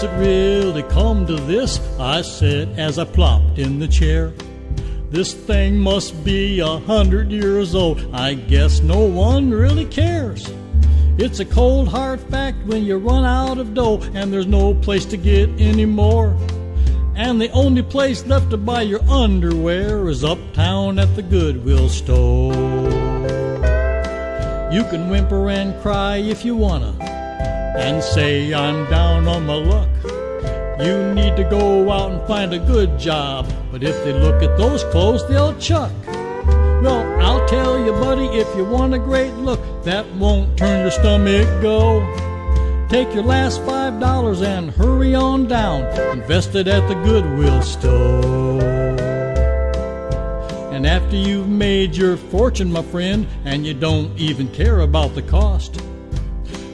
it really come to this? I said as I plopped in the chair. This thing must be 100 years old. I guess no one really cares. It's a cold hard fact when you run out of dough and there's no place to get any more. And the only place left to buy your underwear is uptown at the Goodwill store. You can whimper and cry if you wanna, and say I'm down on my luck. You need to go out and find a good job, but if they look at those clothes, they'll chuck. Well, I'll tell you, buddy, if you want a great look, that won't turn your stomach go. Take your last $5 and hurry on down, invest it at the Goodwill store. And after you've made your fortune, my friend, and you don't even care about the cost,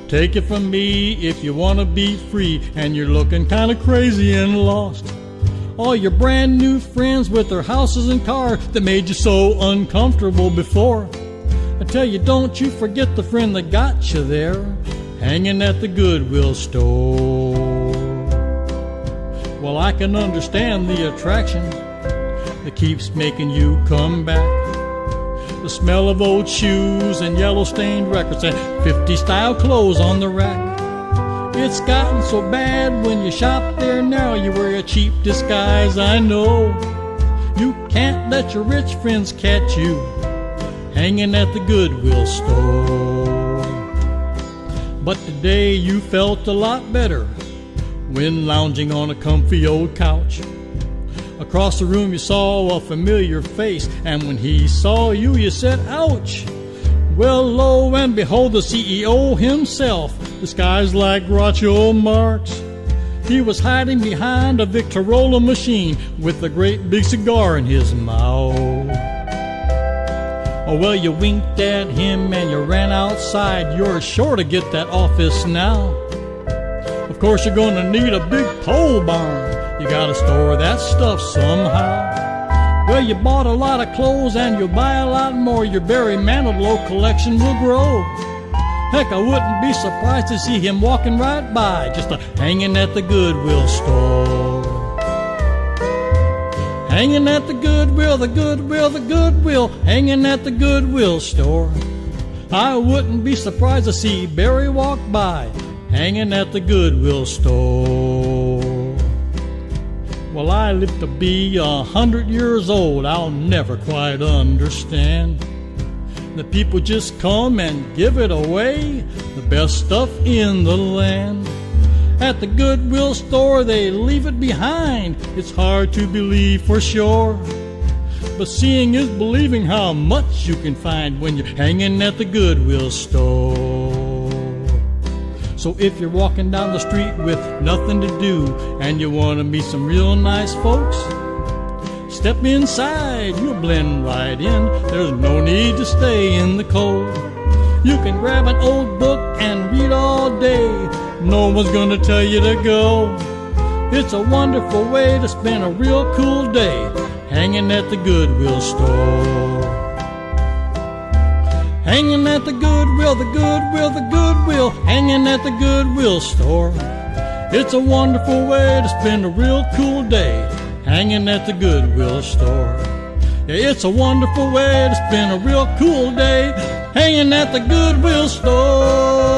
take it from me, if you want to be free and you're looking kind of crazy and lost, all your brand new friends with their houses and cars that made you so uncomfortable before, I tell you, don't you forget the friend that got you there, hanging at the Goodwill store. Well, I can understand the attraction that keeps making you come back. The smell of old shoes and yellow-stained records and 50 style clothes on the rack. It's gotten so bad when you shop there now, you wear a cheap disguise, I know. You can't let your rich friends catch you hanging at the Goodwill store. But today you felt a lot better when lounging on a comfy old couch. Across the room you saw a familiar face, and when he saw you, you said, ouch. Well, lo and behold, the CEO himself, disguised like Groucho Marx. He was hiding behind a Victrola machine with a great big cigar in his mouth. Oh, well, you winked at him and you ran outside. You're sure to get that office now. Of course, you're gonna need a big pole barn. You gotta store that stuff somehow. Well, you bought a lot of clothes and you'll buy a lot more. Your Barry Manilow collection will grow. Heck, I wouldn't be surprised to see him walking right by, just hanging at the Goodwill store. Hanging at the Goodwill, the Goodwill, the Goodwill, hanging at the Goodwill store. I wouldn't be surprised to see Barry walk by, hanging at the Goodwill store. Well, I live to be 100 years old, I'll never quite understand. The people just come and give it away, the best stuff in the land. At the Goodwill store they leave it behind, it's hard to believe for sure. But seeing is believing how much you can find when you're hanging at the Goodwill store. So if you're walking down the street with nothing to do and you want to meet some real nice folks, step inside, you'll blend right in. There's no need to stay in the cold. You can grab an old book and read all day. No one's gonna tell you to go. It's a wonderful way to spend a real cool day, hanging at the Goodwill store. Hanging at the Goodwill, the Goodwill, the Goodwill, hanging at the Goodwill store. It's a wonderful way to spend a real cool day, hanging at the Goodwill store. Yeah, it's a wonderful way to spend a real cool day, hanging at the Goodwill store.